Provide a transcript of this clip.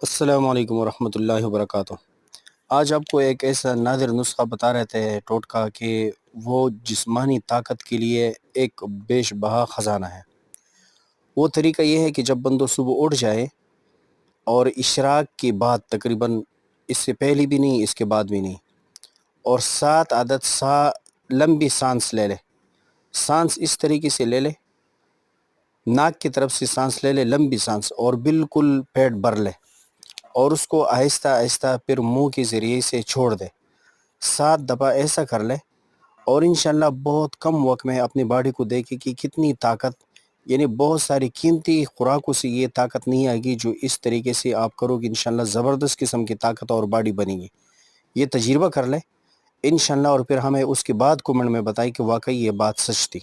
السلام علیکم ورحمۃ اللہ وبرکاتہ۔ آج آپ کو ایک ایسا نادر نسخہ بتا رہے تھے ٹوٹکا کہ وہ جسمانی طاقت کے لیے ایک بیش بہا خزانہ ہے۔ وہ طریقہ یہ ہے کہ جب بندہ صبح اٹھ جائے اور اشراق کے بعد تقریباً اس سے پہلے بھی نہیں اس کے بعد بھی نہیں، اور 7 عدد لمبی سانس لے لے۔ سانس اس طریقے سے لے لے، ناک کی طرف سے سانس لے لے، لمبی سانس، اور بالکل پیٹ بھر لے، اور اس کو آہستہ آہستہ پھر منہ کے ذریعے سے چھوڑ دے۔ 7 دفعہ ایسا کر لے، اور انشاءاللہ بہت کم وقت میں اپنی باڈی کو دیکھے کہ کتنی طاقت، یعنی بہت ساری قیمتی خوراکوں سے یہ طاقت نہیں آئے گی جو اس طریقے سے آپ کرو گے، انشاءاللہ زبردست قسم کی طاقت اور باڈی بنے گی۔ یہ تجربہ کر لے انشاءاللہ، اور پھر ہمیں اس کے بعد کمنٹ میں بتائی کہ واقعی یہ بات سچ تھی۔